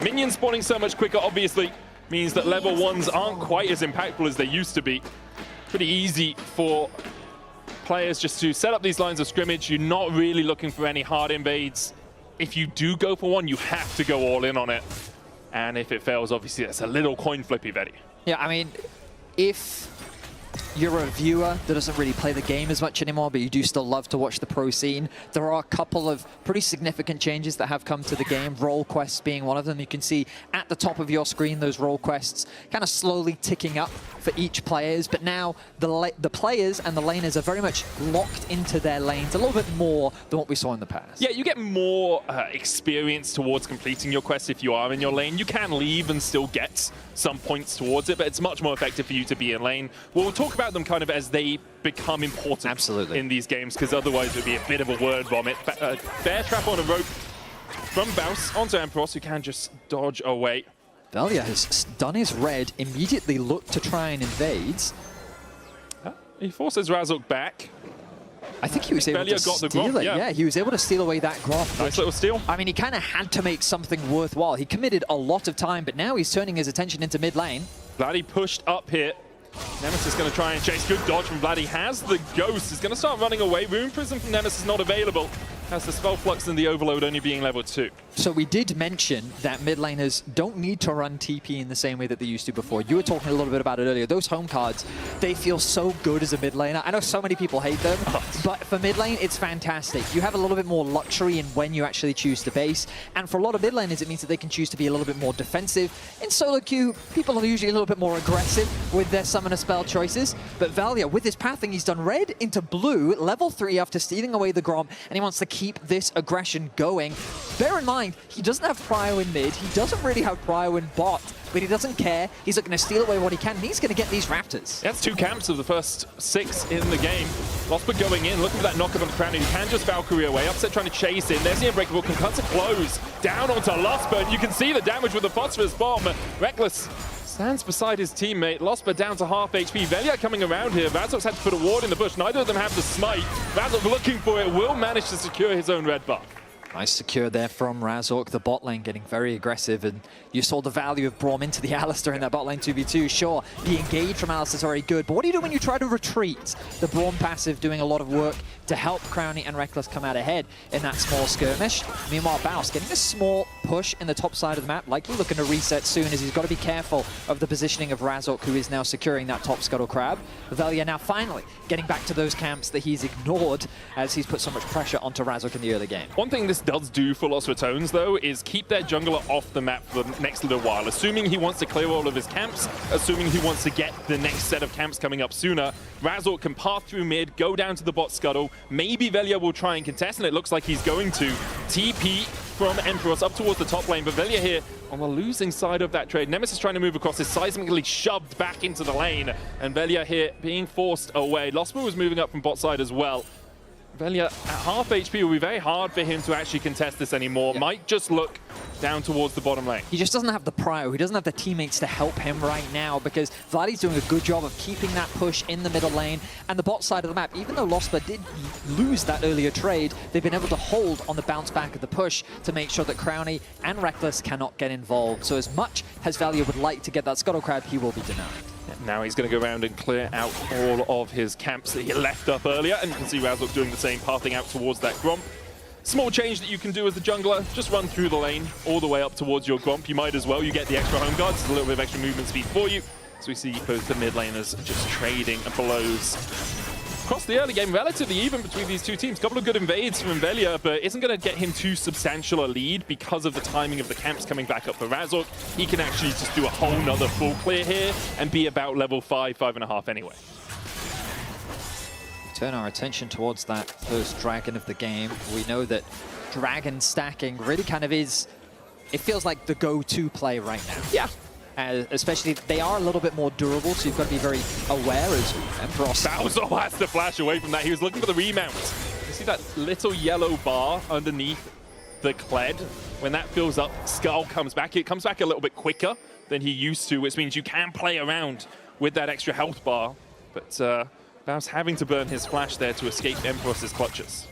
Minions spawning so much quicker, obviously, means that level 1s aren't quite as impactful as they used to be. Pretty easy for players just to set up these lines of scrimmage. You're not really looking for any hard invades. If you do go for one, you have to go all in on it. And if it fails, obviously, it's a little coin flippy, Velja. Yeah, I mean, if you're a viewer that doesn't really play the game as much anymore, but you do still love to watch the pro scene, there are a couple of pretty significant changes that have come to the game, role quests being one of them. You can see at the top of your screen those role quests kind of slowly ticking up for each players, but now the players and the laners are very much locked into their lanes a little bit more than what we saw in the past. Yeah, you get more experience towards completing your quest if you are in your lane. You can leave and still get some points towards it, but it's much more effective for you to be in lane. We'll talk about them kind of as they become important in these games, because otherwise it would be a bit of a word vomit. Bear trap on a rope from Baus onto Empyros, who can just dodge away. Velja has done his red, immediately looked to try and invade. He forces Razork back. I think he was able to steal it. Yeah, he was able to steal away that Gromp. Nice little steal. I mean, he kind of had to make something worthwhile. He committed a lot of time, but now he's turning his attention into mid lane. Vladi pushed up here. Nemesis is going to try and chase. Good dodge from Vladi. Has the Ghost. Is going to start running away. Rune Prism from Nemesis not available. Has the Spell Flux and the Overload only being level 2. So we did mention that mid laners don't need to run TP in the same way that they used to before. You were talking a little bit about it earlier. Those home cards, they feel so good as a mid laner. I know so many people hate them, but for mid lane, it's fantastic. You have a little bit more luxury in when you actually choose to base. And for a lot of mid laners, it means that they can choose to be a little bit more defensive. In solo queue, people are usually a little bit more aggressive with their summoner spell choices. But Velja, with his pathing, he's done red into blue, level 3 after stealing away the Gromp, and he wants to keep this aggression going. Bear in mind, he doesn't have prio in mid, he doesn't really have prio in bot, but he doesn't care. He's looking to steal away what he can, and he's going to get these Raptors. That's 2 camps of the first 6 in the game. Lospa going in, looking for that knockup on the Crownie. He can just Valkyrie away. Upset trying to chase in. There's the Unbreakable, can cut to close. Down onto Lospa, and you can see the damage with the Phosphorus Bomb. Rekkles stands beside his teammate. Lospa down to half HP. Velja coming around here. Razork's had to put a ward in the bush. Neither of them have the smite. Razork looking for it, will manage to secure his own red buff. Nice secure there from Razork. The bot lane getting very aggressive, and you saw the value of Braum into the Alistar in that bot lane 2v2. Sure, the engage from Alistar is very good, but what do you do when you try to retreat? The Braum passive doing a lot of work to help Crownie and Rekkles come out ahead in that small skirmish. Meanwhile, Baus getting a small push in the top side of the map, likely looking to reset soon, as he's got to be careful of the positioning of Razork, who is now securing that top scuttle crab. Velja now finally getting back to those camps that he's ignored, as he's put so much pressure onto Razork in the early game. One thing this does do for Los Ratones, though, is keep their jungler off the map for the next little while. Assuming he wants to clear all of his camps, assuming he wants to get the next set of camps coming up sooner, Razork can path through mid, go down to the bot scuttle. Maybe Velja will try and contest, and it looks like he's going to. TP from Empyros up towards the top lane, but Velja here on the losing side of that trade. Nemesis trying to move across, is seismically shoved back into the lane, and Velja here being forced away. Lospa was moving up from bot side as well. Velja at half HP will be very hard for him to actually contest this anymore. Yeah. Might just look down towards the bottom lane. He just doesn't have the prio. He doesn't have the teammates to help him right now, because Vladi's doing a good job of keeping that push in the middle lane. And the bot side of the map, even though Lospa did lose that earlier trade, they've been able to hold on the bounce back of the push to make sure that Crownie and Rekkles cannot get involved. So as much as Velja would like to get that Scuttle Crab, he will be denied. Now he's going to go around and clear out all of his camps that he left up earlier, and you can see Razork doing the same, pathing out towards that Gromp. Small change that you can do as the jungler, just run through the lane all the way up towards your Gromp. You might as well, you get the extra home guards, a little bit of extra movement speed for you. So we see both the mid laners just trading blows. Across the early game, relatively even between these two teams. Couple of good invades from Velja, but isn't going to get him too substantial a lead because of the timing of the camps coming back up for Razork. He can actually just do a whole nother full clear here and be about level 5, 5.5 anyway. Turn our attention towards that first dragon of the game. We know that dragon stacking really kind of is, it feels like the go-to play right now. Yeah. Especially, they are a little bit more durable, so you've got to be very aware as Empyros. Baus has to flash away from that. He was looking for the remount. You see that little yellow bar underneath the Kled? When that fills up, Skull comes back. It comes back a little bit quicker than he used to, which means you can play around with that extra health bar. But Baus having to burn his flash there to escape Empyros' clutches.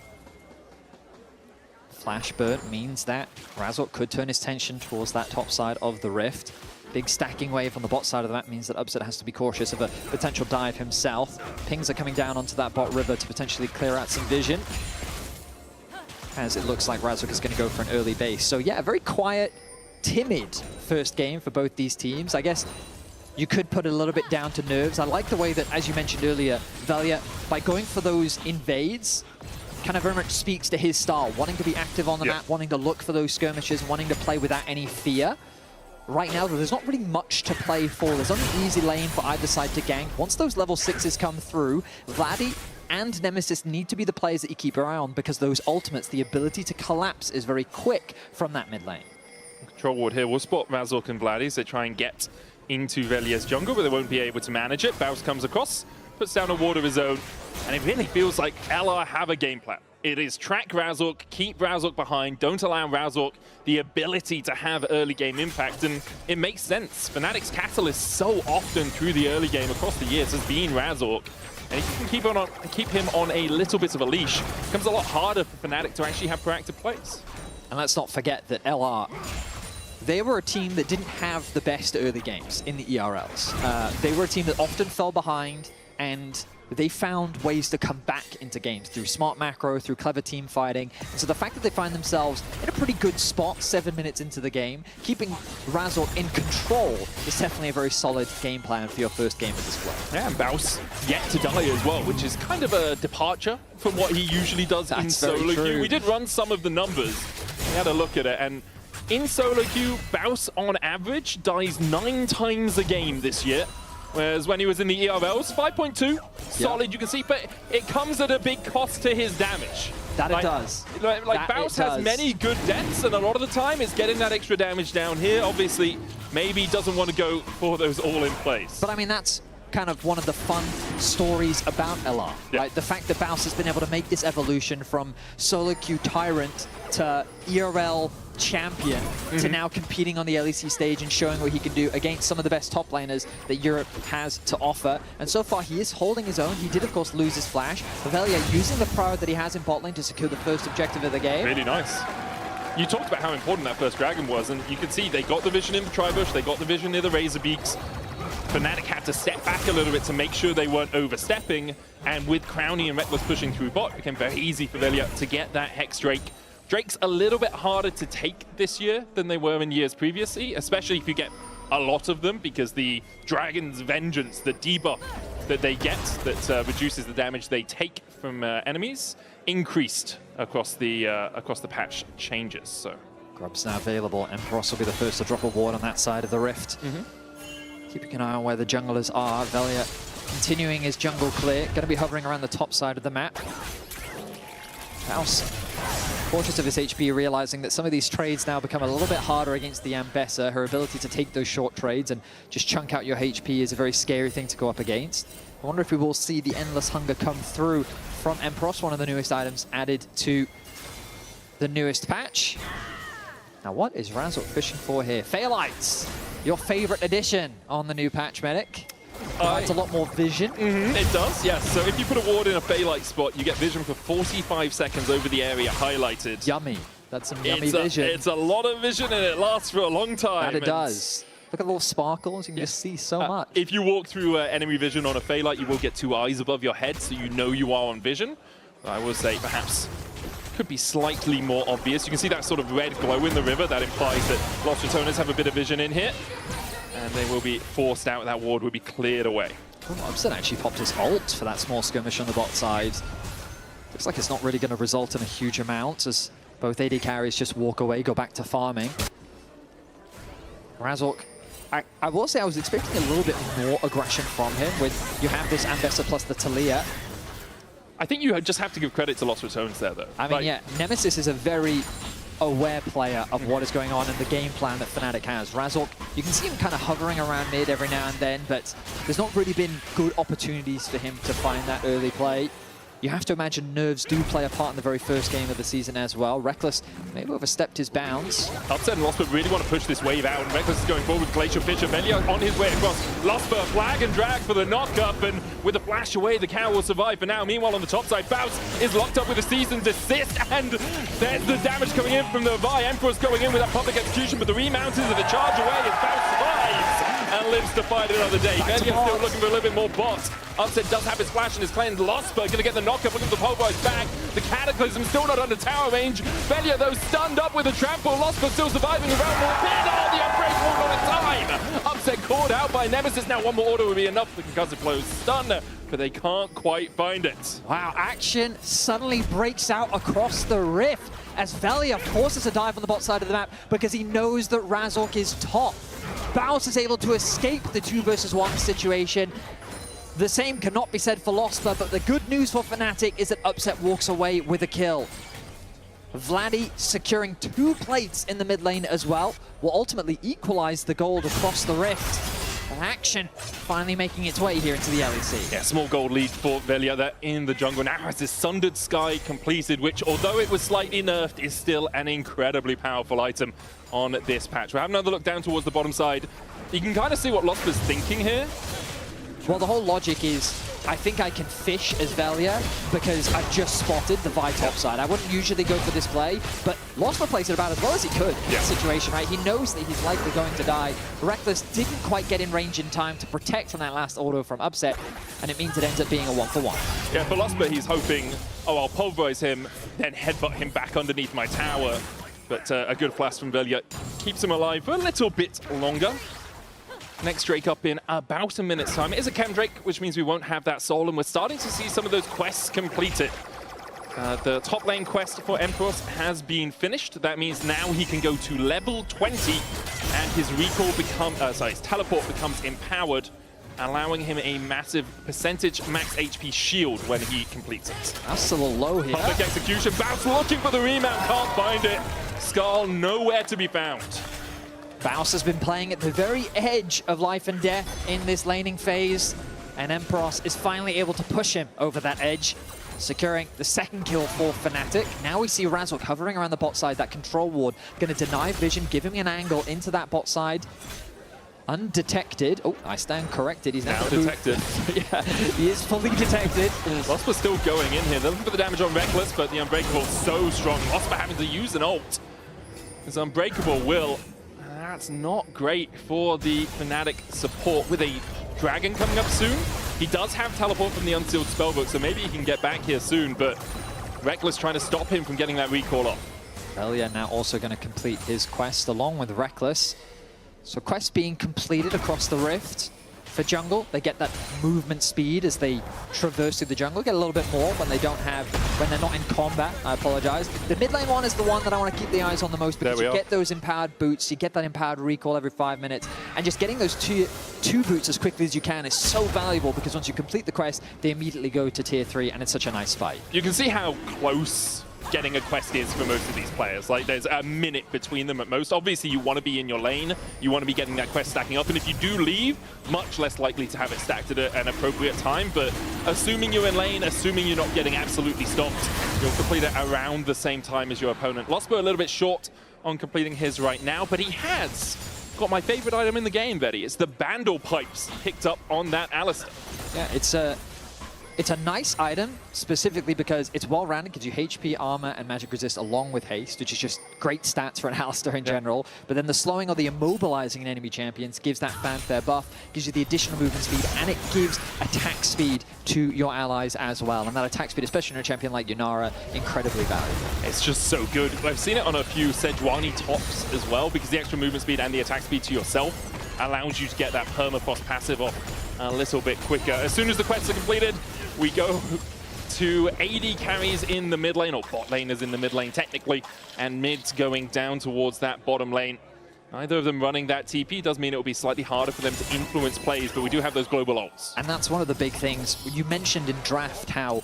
Flash burn means that Razork could turn his attention towards that top side of the Rift. Big stacking wave on the bot side of the map means that Upset has to be cautious of a potential dive himself. Pings are coming down onto that bot river to potentially clear out some vision, as it looks like Razork is going to go for an early base. So yeah, a very quiet, timid first game for both these teams. I guess you could put it a little bit down to nerves. I like the way that, as you mentioned earlier, Velja, by going for those invades, kind of very much speaks to his style, wanting to be active on the map, wanting to look for those skirmishes, wanting to play without any fear. Right now, there's not really much to play for. There's only an easy lane for either side to gank. Once those level 6s come through, Vladi and Nemesis need to be the players that you keep your eye on, because those ultimates, the ability to collapse is very quick from that mid lane. Control ward here will spot Razork and Vladi as they try and get into Velja's jungle, but they won't be able to manage it. Baus comes across, puts down a ward of his own, and it really feels like LR have a game plan. It is track Razork, keep Razork behind, don't allow Razork the ability to have early game impact, and it makes sense. Fnatic's catalyst so often through the early game across the years has been Razork, and if you can keep him on a little bit of a leash, it becomes a lot harder for Fnatic to actually have proactive plays. And let's not forget that LR, they were a team that didn't have the best early games in the ERLs. They were a team that often fell behind, and they found ways to come back into games through smart macro, through clever team fighting. And so the fact that they find themselves in a pretty good spot 7 minutes into the game, keeping Razork in control is definitely a very solid game plan for your first game of this play. Yeah, and Baus yet to die as well, which is kind of a departure from what he usually does in solo queue. We did run some of the numbers. We had a look at it, and in solo queue, Baus on average dies 9 times a game this year. Whereas when he was in the ERLs, 5.2, solid, you can see, but it comes at a big cost to his damage. That it does. Like Baus has many good deaths, and a lot of the time is getting that extra damage down here. Obviously, maybe doesn't want to go for those all in place. But I mean, that's kind of one of the fun stories about LR, right? The fact that Baus has been able to make this evolution from solo queue tyrant to ERL champion to now competing on the LEC stage and showing what he can do against some of the best top laners that Europe has to offer. And so far, he is holding his own. He did, of course, lose his flash. Velja using the power that he has in bot lane to secure the first objective of the game. Really nice. You talked about how important that first dragon was, and you can see they got the vision in the Tribush, they got the vision near the Razor Beaks. Fnatic had to step back a little bit to make sure they weren't overstepping, and with Crownie and Rekkles pushing through bot, it became very easy for Velja to get that Hex Drake. Drake's a little bit harder to take this year than they were in years previously, especially if you get a lot of them, because the Dragon's Vengeance, the debuff that they get that reduces the damage they take from enemies, increased across the patch changes. So Grub's now available. Empyros will be the first to drop a ward on that side of the Rift. Keeping an eye on where the junglers are. Velja continuing his jungle clear. Going to be hovering around the top side of the map. Baus, cautious of his HP, realizing that some of these trades now become a little bit harder against the Ambessa. Her ability to take those short trades and just chunk out your HP is a very scary thing to go up against. I wonder if we will see the Endless Hunger come through from Empyros, one of the newest items added to the newest patch. Now, what is Razork fishing for here? Phaelites, your favorite addition on the new patch, Medic. It's a lot more vision. It does, yes. So if you put a ward in a Phaelite spot, you get vision for 45 seconds over the area highlighted. Yummy. That's some yummy vision. It's a lot of vision, and it lasts for a long time. That it does. Look at the little sparkles. You can just see so much. If you walk through enemy vision on a Phaelite, you will get 2 eyes above your head, so you know you are on vision. I will say perhaps could be slightly more obvious. You can see that sort of red glow in the river. That implies that Los Ratones have a bit of vision in here. And they will be forced out. That ward will be cleared away. Upset actually popped his ult for that small skirmish on the bot side. Looks like it's not really going to result in a huge amount as both AD carries just walk away, go back to farming. Razork, I will say I was expecting a little bit more aggression from him with you have this Ambessa plus the Taliyah. I think you just have to give credit to Los Ratones there, though. I mean, yeah, Nemesis is a very aware player of what is going on in the game plan that Fnatic has. Razork, you can see him kind of hovering around mid every now and then, but there's not really been good opportunities for him to find that early play. You have to imagine nerves do play a part in the very first game of the season as well. Rekkles maybe overstepped his bounds. Upset and Lospa really want to push this wave out, and Rekkles is going forward with Glacial Fisher. Velja on his way across. Lospa, flag and drag for the knock-up, and with a flash away, the cow will survive for now. Meanwhile, on the top side, Baus is locked up with a Season's assist, and there's the damage coming in from the Vi. Empyros going in with that public execution, but the remount is the charge away as Baus survives and lives to fight another day. Velja still looking for a little bit more bots. Upset does have his flash and his cleanse. Lospa going to get the knock-up, looking for the pulverized back. The Cataclysm still not under tower range. Velja, though, stunned up with a trample. Lospa still surviving around more bit. Oh, the Unbreakable not in time. Upset caught out by Nemesis. Now one more order would be enough. The concussive blows stun, but they can't quite find it. Wow, action suddenly breaks out across the rift as Velja forces a dive on the bot side of the map because he knows that Razork is top. Baus is able to escape the 2 versus 1 situation. The same cannot be said for Lospa, but the good news for Fnatic is that Upset walks away with a kill. Vladi securing 2 plates in the mid lane as well will ultimately equalize the gold across the rift. And action finally making its way here into the LEC. Yeah, small gold lead for Velja that in the jungle now has this Sundered Sky completed, which although it was slightly nerfed, is still an incredibly powerful item on this patch. We'll have another look down towards the bottom side. You can kind of see what Lospa's thinking here. Well, the whole logic is, I think I can fish as Velja because I've just spotted the Vi top side. I wouldn't usually go for this play, but Lospa plays it about as well as he could in this situation, right? He knows that he's likely going to die. Rekkles didn't quite get in range in time to protect from that last auto from Upset, and it means it ends up being a 1-for-1. Yeah, for Lospa, he's hoping, oh, I'll pulverize him, then headbutt him back underneath my tower. But a good flash from Velja keeps him alive for a little bit longer. Next Drake up in about a minute's time. It is a Chem Drake, which means we won't have that soul, and we're starting to see some of those quests completed. The top lane quest for Empyros has been finished. That means now he can go to level 20, and his recall his teleport becomes empowered, allowing him a massive percentage max HP shield when he completes it. That's a little low here. Public execution, Baus looking for the remount, can't find it. Skull nowhere to be found. Baus has been playing at the very edge of life and death in this laning phase, and Empyros is finally able to push him over that edge, securing the 2nd kill for Fnatic. Now we see Razork hovering around the bot side, that control ward, going to deny vision, give him an angle into that bot side. Undetected. Oh, I stand corrected. He's now detected. Yeah, he is fully detected. Lospa's still going in here. They're looking for the damage on Rekkles, but the Unbreakable is so strong. Lospa having to use an ult. His Unbreakable will. That's not great for the Fnatic support with a dragon coming up soon. He does have teleport from the unsealed spellbook, so maybe he can get back here soon, but Rekkles trying to stop him from getting that recall off. Velja now also going to complete his quest along with Rekkles. So quest being completed across the rift. For jungle, they get that movement speed as they traverse through the jungle. Get a little bit more when they don't have, when they're not in combat. I apologize. The mid lane one is the one that I want to keep the eyes on the most because you get those empowered boots, you get that empowered recall every 5 minutes, and just getting those two boots as quickly as you can is so valuable because once you complete the quest, they immediately go to tier 3, and it's such a nice fight. You can see how close getting a quest is for most of these players. Like, there's a minute between them at most. Obviously, you want to be in your lane. You want to be getting that quest stacking up. And if you do leave, much less likely to have it stacked at an appropriate time. But assuming you're in lane, assuming you're not getting absolutely stopped, you'll complete it around the same time as your opponent. Lospa a little bit short on completing his right now, but he has got my favorite item in the game, Betty. It's the Bandle Pipes picked up on that Alistar. Yeah, it's a nice item, specifically because it's well-rounded, gives you HP, armor, and magic resist along with haste, which is just great stats for an Alistar in general. But then the slowing or the immobilizing in enemy champions gives that fanfare buff, gives you the additional movement speed, and it gives attack speed to your allies as well. And that attack speed, especially in a champion like Yunara, incredibly valuable. It's just so good. I've seen it on a few Sejuani tops as well, because the extra movement speed and the attack speed to yourself allows you to get that permafrost passive off a little bit quicker. As soon as the quests are completed, we go to AD carries in the mid lane, or bot laners in the mid lane technically, and mid's going down towards that bottom lane. Neither of them running that TP does mean it will be slightly harder for them to influence plays, but we do have those global ults. And that's one of the big things. You mentioned in draft how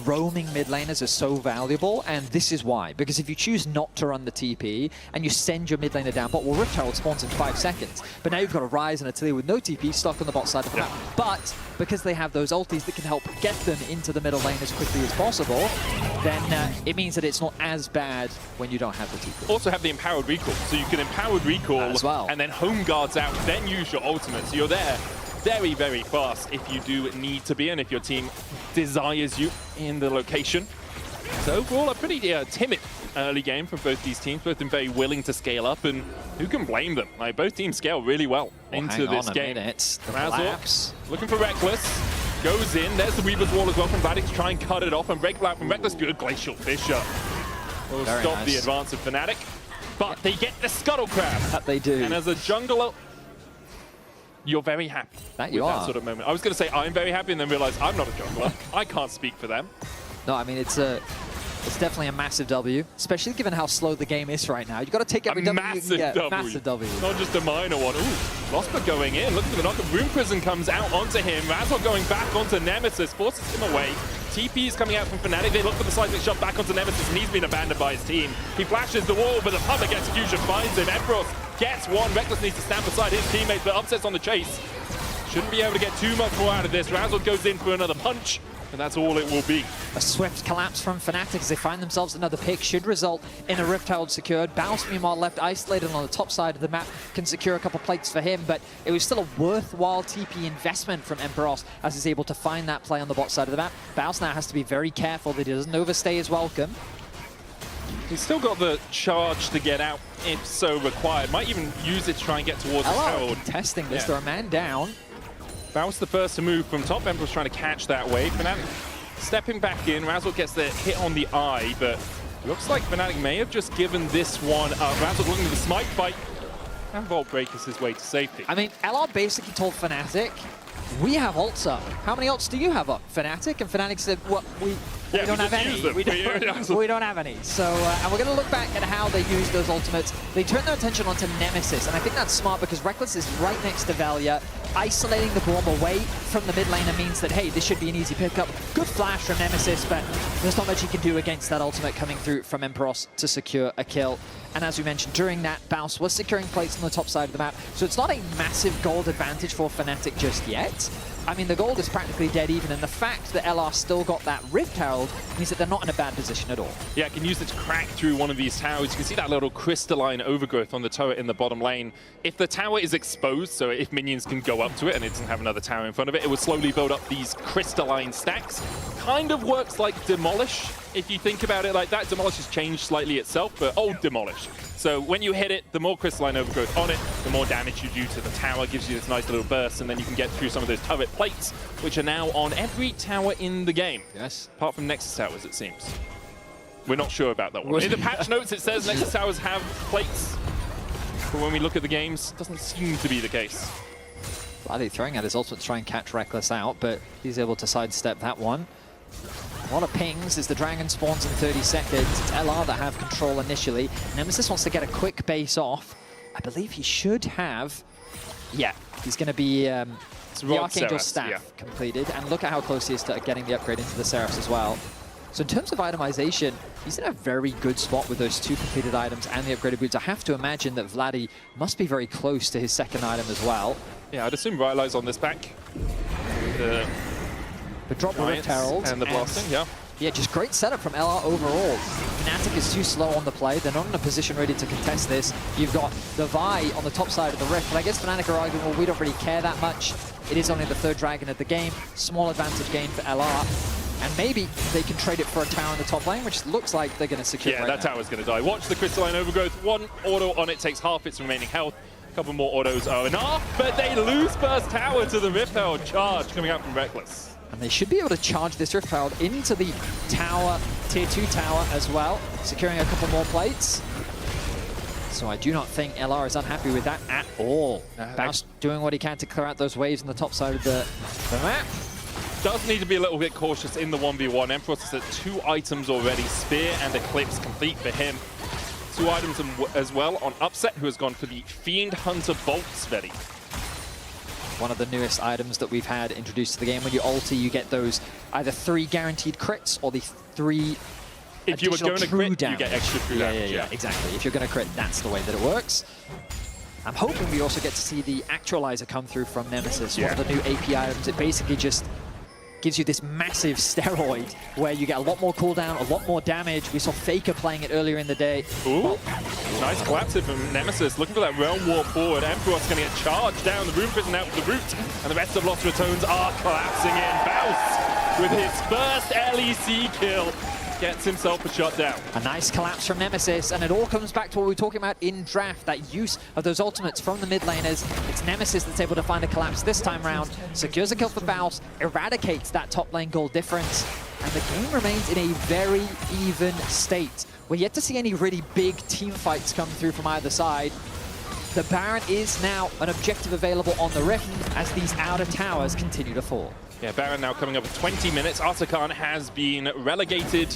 roaming mid laners are so valuable, and this is why. Because if you choose not to run the TP and you send your mid laner down bot, well, Rift Herald spawns in 5 seconds. But now you've got a Ryze and a Taliyah with no TP stuck on the bot side of the map. But because they have those ultis that can help get them into the middle lane as quickly as possible, then it means that it's not as bad when you don't have the TP. Also have the empowered recall, so you can empowered recall as well, and then home guards out, then use your ultimate. So you're there very, very fast if you do need to be, and if your team desires you in the location. So overall, a pretty timid early game from both these teams, both of them very willing to scale up, and who can blame them? Like, both teams scale really well into this game. Razork looking for Rekkles, goes in, there's the Weaver's Wall as well from Vladi to try and cut it off, and break out from Rekkles, good Glacial Fissure. Will stop the advance of Fnatic, but they get the Scuttle Crab. That they do. And as a jungler, you're very happy that with that sort of moment. I was going to say I'm very happy and then realize I'm not a jungler. I can't speak for them. No, I mean, it's definitely a massive W, especially given how slow the game is right now. You've got to take every W you can get. Massive W. Not just a minor one. Ooh, Lospa going in. Looking for the knock-up. Rune Prison comes out onto him. Razork going back onto Nemesis, forces him away. TP is coming out from Fnatic. They look for the seismic shot back onto Nemesis, and he's been abandoned by his team. He flashes the wall, but the public execution finds him. Empyros gets one. Rekkles needs to stand beside his teammates, but Upset's on the chase. Shouldn't be able to get too much more out of this. Razork goes in for another punch, and that's all it will be. A swift collapse from Fnatic as they find themselves another pick. Should result in a Rift Herald secured. Baus, meanwhile, left isolated on the top side of the map, can secure a couple plates for him, but it was still a worthwhile TP investment from Empyros as he's able to find that play on the bot side of the map. Baus now has to be very careful that he doesn't overstay his welcome. He's still got the charge to get out if so required. Might even use it to try and get towards the Herald. Testing this, they're a man down. Baus the first to move from top. Empyros trying to catch that wave. Fnatic stepping back in. Razork gets the hit on the eye, but looks like Fnatic may have just given this one up. Razork looking for the smite fight, and Vault breaks his way to safety. I mean, LR basically told Fnatic, we have ults up. How many ults do you have up, Fnatic? And Fnatic said, well, we don't have any. We don't have any. So, and we're going to look back at how they use those ultimates. They turn their attention onto Nemesis, and I think that's smart because Rekkles is right next to Velja. Isolating the Braum away from the mid laner means that, hey, this should be an easy pickup. Good flash from Nemesis, but there's not much he can do against that ultimate coming through from Empyros to secure a kill. And as we mentioned, during that, Baus was securing plates on the top side of the map, so it's not a massive gold advantage for Fnatic just yet. I mean, the gold is practically dead even, and the fact that LR still got that Rift Herald means that they're not in a bad position at all. Yeah, can use it to crack through one of these towers. You can see that little crystalline overgrowth on the turret in the bottom lane. If the tower is exposed, so if minions can go up to it and it doesn't have another tower in front of it, it will slowly build up these crystalline stacks. Kind of works like Demolish, if you think about it like that. Demolish has changed slightly itself, but old Demolish. So when you hit it, the more crystalline overgrowth on it, the more damage you do to the tower. Gives you this nice little burst, and then you can get through some of those turret plates, which are now on every tower in the game. Yes. Apart from Nexus towers, it seems. We're not sure about that one. In the patch notes, it says Nexus towers have plates. But when we look at the games, it doesn't seem to be the case. Vladi throwing out his ultimate to try and catch Rekkles out, but he's able to sidestep that one. A lot of pings as the dragon spawns in 30 seconds. It's LR that have control initially. Nemesis wants to get a quick base off. I believe he should have... Yeah, he's going to be the Archangel Staff completed. And look at how close he is to getting the upgrade into the Seraphs as well. So in terms of itemization, he's in a very good spot with those 2 completed items and the upgraded boots. I have to imagine that Vladi must be very close to his second item as well. Yeah, I'd assume Ryze on this back. The drop the Rift Herald. And the blasting, yeah. Yeah, just great setup from LR overall. Fnatic is too slow on the play. They're not in a position ready to contest this. You've got the Vi on the top side of the Rift. But I guess Fnatic are arguing, well, we don't really care that much. It is only the 3rd dragon of the game. Small advantage gain for LR. And maybe they can trade it for a tower in the top lane, which looks like they're going to secure that tower's going to die. Watch the crystalline overgrowth. 1 auto on it takes half its remaining health. A couple more autos are enough, but they lose first tower to the Rift Herald charge coming out from Rekkles. And they should be able to charge this Rift Herald into the tower, tier 2 tower as well, securing a couple more plates. So I do not think LR is unhappy with that at all. Baus doing what he can to clear out those waves on the top side of the map. Does need to be a little bit cautious in the 1v1. Empyros has at 2 items already, Spear and Eclipse complete for him. 2 items as well on Upset, who has gone for the Fiend Hunter Bolt Sveti. one of the newest items that we've had introduced to the game. When you ulti, you get those either 3 guaranteed crits or the 3 if you were going to crit, damage. you get extra true damage. Yeah, exactly. If you're going to crit, that's the way that it works. I'm hoping we also get to see the actualizer come through from Nemesis, one of the new AP items. It basically just gives you this massive steroid where you get a lot more cooldown, a lot more damage. We saw Faker playing it earlier in the day. Ooh, nice collapse here from Nemesis. Looking for that realm warp forward. Empyros going to get charged down. The Rune Prison out for the root. And the rest of Los Ratones are collapsing in. Baus with his first LEC kill. Gets himself a shutdown. A nice collapse from Nemesis, and it all comes back to what we were talking about in draft, that use of those ultimates from the mid laners. It's Nemesis that's able to find a collapse this time round, secures a kill for Baus, eradicates that top lane goal difference, and the game remains in a very even state. We're yet to see any really big team fights come through from either side. The Baron is now an objective available on the Rift as these outer towers continue to fall. Yeah, Baron now coming up with 20 minutes. Artikan has been relegated,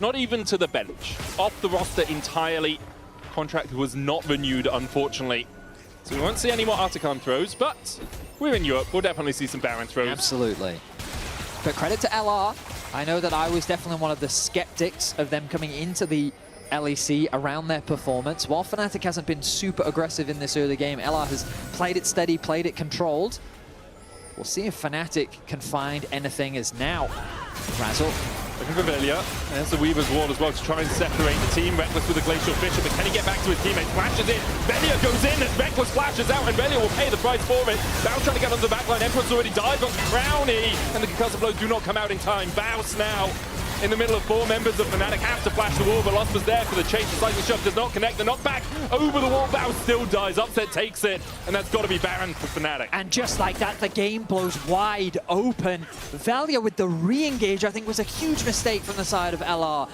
not even to the bench, off the roster entirely. Contract was not renewed, unfortunately. So we won't see any more Artikan throws, but we're in Europe. We'll definitely see some Baron throws. Absolutely. But credit to LR. I know that I was definitely one of the skeptics of them coming into the LEC around their performance. While Fnatic hasn't been super aggressive in this early game, LR has played it steady, played it controlled. We'll see if Fnatic can find anything as now. Razork. Looking for Velja. There's the Weaver's Wall as well to try and separate the team. Rekkles with a Glacial Fissure, but can he get back to his teammates? Flashes in. Velja goes in as Rekkles flashes out, and Velja will pay the price for it. Baus trying to get on the backline. Emperor's already died onto Crownie, and the concussive blows do not come out in time. Baus now in the middle of 4 members of Fnatic, have to flash the wall, but Lospa's there for the chase. The cycling shove does not connect. The knockback over the wall. Baus still dies. Upset takes it, and that's got to be Baron for Fnatic. And just like that, the game blows wide open. Velja with the re-engage, I think, was a huge mistake from the side of LR.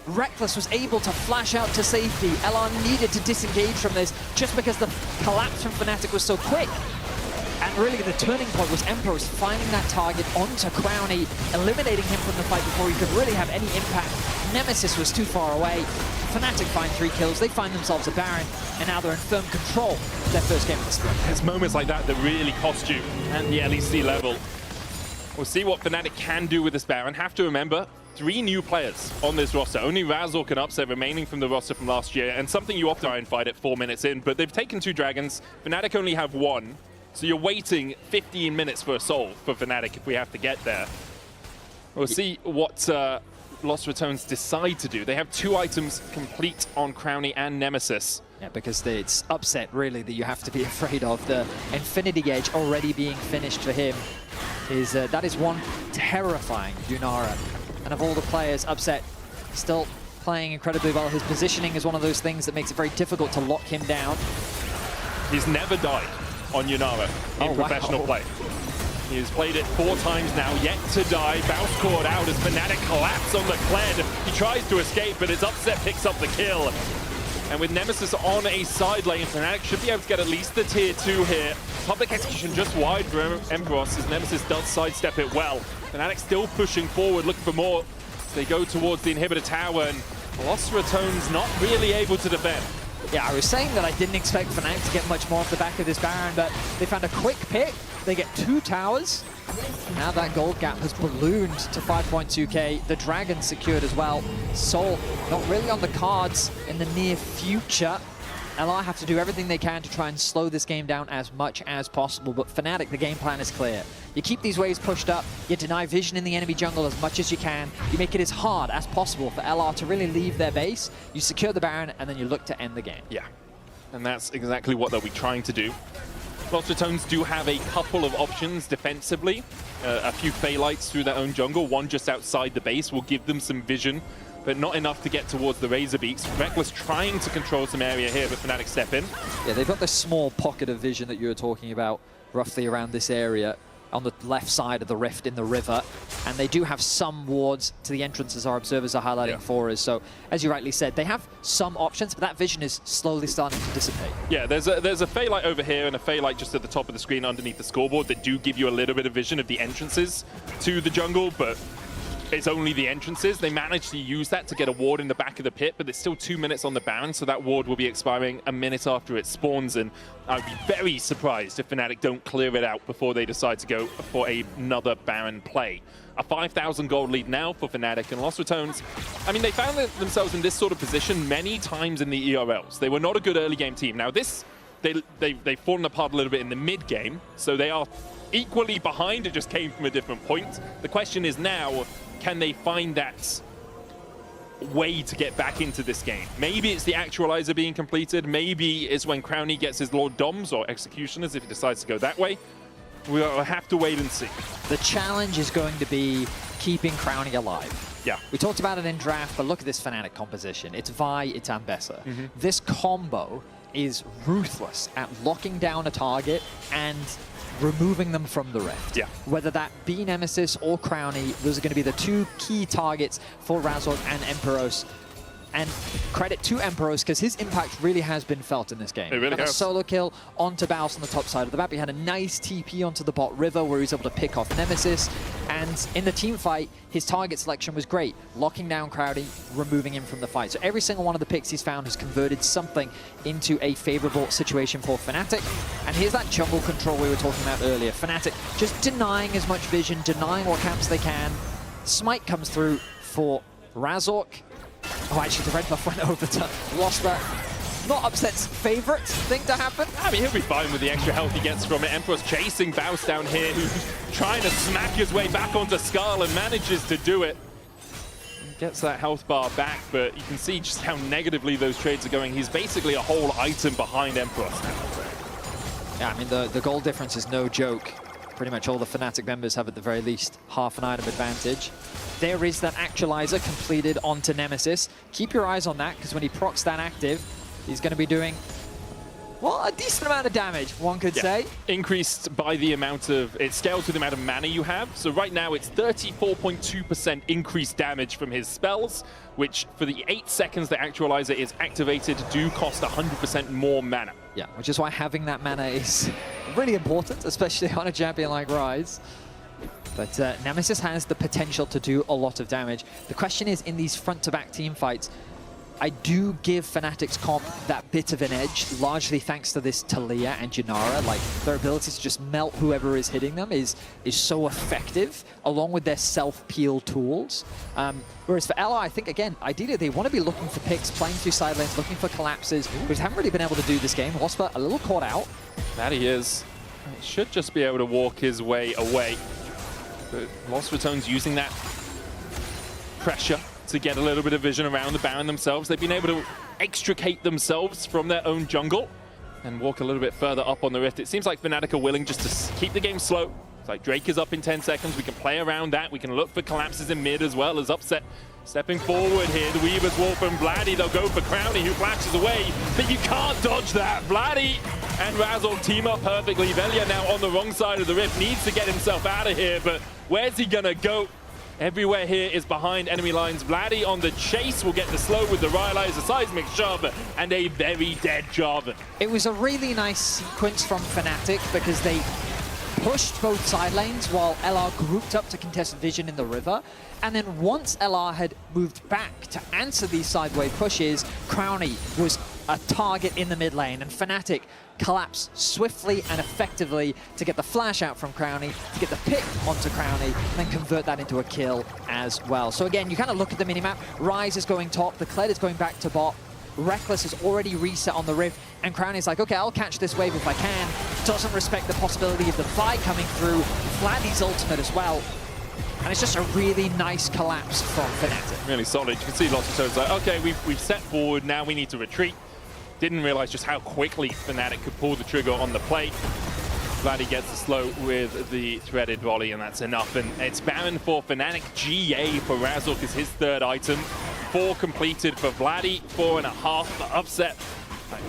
Rekkles was able to flash out to safety. LR needed to disengage from this just because the collapse from Fnatic was so quick. And really the turning point was Empyros finding that target onto Crownie, eliminating him from the fight before he could really have any impact. Nemesis was too far away. Fnatic find 3 kills, they find themselves a Baron, and now they're in firm control of their first game of the split. It's moments like that that really cost you at the LEC level. We'll see what Fnatic can do with this Baron. Have to remember, 3 new players on this roster. Only Razork and Upset remaining from the roster from last year, and something you often fight at 4 minutes in, but they've taken 2 dragons. Fnatic only have 1. So you're waiting 15 minutes for a soul for Fnatic if we have to get there. We'll see what Los Ratones decide to do. They have 2 items complete on Crownie and Nemesis. Yeah, because it's Upset, really, that you have to be afraid of. The Infinity Edge already being finished for him is that is one terrifying Yunara. And of all the players, Upset still playing incredibly well. His positioning is one of those things that makes it very difficult to lock him down. He's never died on Yunara in professional play. He has played it 4 times now, yet to die. Baus caught out as Fnatic collapse on the Kled. He tries to escape, but his Upset picks up the kill. And with Nemesis on a side lane, Fnatic should be able to get at least the tier 2 here. Public execution just wide for Empyros as Nemesis does sidestep it well. Fnatic still pushing forward, looking for more. They go towards the inhibitor tower, and Los Ratones not really able to defend. Yeah, I was saying that I didn't expect Fnatic to get much more off the back of this Baron, but they found a quick pick. They get 2 towers. Now that gold gap has ballooned to 5.2k. The Dragon secured as well. Soul not really on the cards in the near future. LR have to do everything they can to try and slow this game down as much as possible, but Fnatic, the game plan is clear. You keep these waves pushed up, you deny vision in the enemy jungle as much as you can, you make it as hard as possible for LR to really leave their base, you secure the Baron, and then you look to end the game. Yeah, and that's exactly what they'll be trying to do. Los Ratones do have a couple of options defensively. A few Phaelites through their own jungle, one just outside the base will give them some vision, but not enough to get towards the Razor Beaks. Rekkles trying to control some area here, but Fnatic step in. Yeah, they've got this small pocket of vision that you were talking about, roughly around this area, on the left side of the rift in the river. And they do have some wards to the entrance, as our observers are highlighting for us. So, as you rightly said, they have some options, but that vision is slowly starting to dissipate. Yeah, there's a Phaelite over here and a Phaelite just at the top of the screen underneath the scoreboard that do give you a little bit of vision of the entrances to the jungle, but it's only the entrances. They managed to use that to get a ward in the back of the pit, but there's still 2 minutes on the Baron, so that ward will be expiring a minute after it spawns, and I'd be very surprised if Fnatic don't clear it out before they decide to go for another Baron play. A 5,000 gold lead now for Fnatic, and Los Ratones, I mean, they found themselves in this sort of position many times in the ERLs. They were not a good early game team. Now this, they've fallen apart a little bit in the mid game, so they are equally behind. It just came from a different point. The question is now, can they find that way to get back into this game? Maybe it's the actualizer being completed. Maybe it's when Crownie gets his Lord Doms or Executioners if he decides to go that way. We'll have to wait and see. The challenge is going to be keeping Crownie alive. Yeah. We talked about it in draft, but look at this Fnatic composition. It's Vi, it's Ambessa. This combo is ruthless at locking down a target and removing them from the rift. Yeah. Whether that be Nemesis or Crownie, those are going to be the two key targets for Razork and Empyros. And credit to Empyros, because his impact really has been felt in this game. It really has. A solo kill onto Baus on the top side of the map. He had a nice TP onto the bot river where he was able to pick off Nemesis. And in the team fight, his target selection was great. Locking down Crownie, removing him from the fight. So every single one of the picks he's found has converted something into a favorable situation for Fnatic. And here's that jungle control we were talking about earlier. Fnatic just denying as much vision, denying what camps they can. Smite comes through for Razork. Oh, actually, the red buff went over to Lospa. Not Upset's favorite thing to happen. I mean, he'll be fine with the extra health he gets from it. Empyros chasing Baus down here, who's trying to smack his way back onto Skull and manages to do it. Gets that health bar back, but you can see just how negatively those trades are going. He's basically a whole item behind Empyros now. Yeah, I mean, the goal difference is no joke. Pretty much all the Fnatic members have at the very least half an item advantage. There is that actualizer completed onto Nemesis. Keep your eyes on that, because when he procs that active, he's going to be doing, well, a decent amount of damage, one could say. Increased by the amount of, it's scaled to the amount of mana you have. So right now it's 34.2% increased damage from his spells, which for the 8 seconds the actualizer is activated do cost 100% more mana. Yeah, which is why having that mana is really important, especially on a champion like Ryze. But Nemesis has the potential to do a lot of damage. The question is, in these front-to-back team fights, I do give Fnatic's comp that bit of an edge, largely thanks to this Taliyah and Yunara. Like, their ability to just melt whoever is hitting them is so effective, along with their self-peel tools. Whereas for LR, I think, again, ideally they want to be looking for picks, playing through side lanes, looking for collapses, which haven't really been able to do this game. Lospa a little caught out. That he is. Should just be able to walk his way away. But Los Ratones using that pressure to get a little bit of vision around the Baron themselves. They've been able to extricate themselves from their own jungle and walk a little bit further up on the rift. It seems like Fnatic are willing just to keep the game slow. It's like Drake is up in 10 seconds. We can play around that. We can look for collapses in mid as well as Upset. Stepping forward here, the Weaver's Wall from Vladi. They'll go for Crownie, who flashes away, but you can't dodge that. Vladi and Razork team up perfectly. Velja now on the wrong side of the rift, needs to get himself out of here, but where's he gonna go? Everywhere here is behind enemy lines. Vladi on the chase will get the slow with the Ryze, a seismic shove, and a very dead Jarvan. It was a really nice sequence from Fnatic because they pushed both side lanes while LR grouped up to contest vision in the river. And then once LR had moved back to answer these sideway pushes, Crownie was a target in the mid lane, and Fnatic collapsed swiftly and effectively to get the flash out from Crownie, to get the pick onto Crownie, and then convert that into a kill as well. So again, you kind of look at the minimap. Ryze is going top, the Kled is going back to bot, Rekkles is already reset on the rift, and Crownie's like, okay, I'll catch this wave if I can. Doesn't respect the possibility of the Vi coming through, Vladi's ultimate as well. And it's just a really nice collapse from Fnatic. Really solid. You can see lots of Ratones like, okay, we've set forward, now we need to retreat. Didn't realize just how quickly Fnatic could pull the trigger on the plate. Vladi gets the slow with the threaded volley, and that's enough. And it's Baron for Fnatic. GA for Razork is his third item. 4 completed for Vladi, 4.5 for Upset.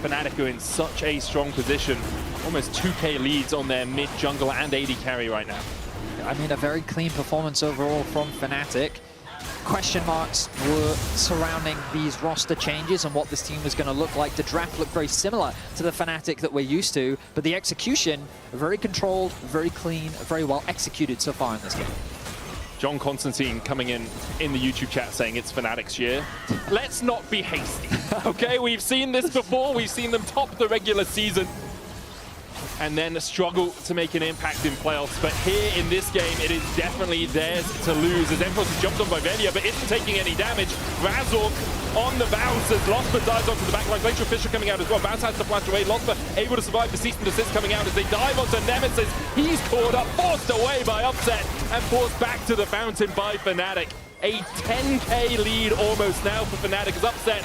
Fnatic are in such a strong position. Almost 2k leads on their mid jungle and AD carry right now. I mean, a very clean performance overall from Fnatic. Question marks were surrounding these roster changes and what this team was going to look like. The draft looked very similar to the Fnatic that we're used to, but the execution, very controlled, very clean, very well executed so far in this game. John Constantine coming in the YouTube chat saying it's Fnatic's year. Let's not be hasty, okay? We've seen this before. We've seen them top the regular season and then struggle to make an impact in playoffs. But here in this game, it is definitely theirs to lose. As Empyros is jumped on by Velja, but isn't taking any damage. Razork on the Baus as Lospa dives onto the backline. Glacial Fisher coming out as well. Baus has to flash away. Lospa able to survive the cease and desist coming out as they dive onto Nemesis. He's caught up, forced away by Upset, and forced back to the fountain by Fnatic. A 10k lead almost now for Fnatic as Upset.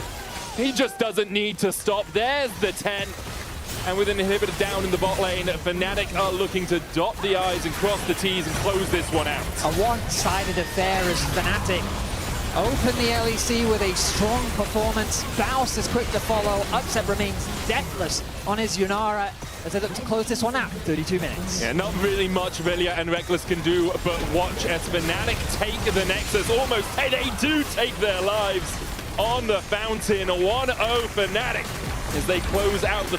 He just doesn't need to stop. There's the 10. And with an inhibitor down in the bot lane, Fnatic are looking to dot the I's and cross the T's and close this one out. A one-sided affair as Fnatic open the LEC with a strong performance. Baus is quick to follow. Upset remains deathless on his Yunara as they look to close this one out in 32 minutes. Yeah, not really much Velja and Rekkles can do, but watch as Fnatic take the Nexus. Almost, they do take their lives on the fountain. 1-0 Fnatic as they close out the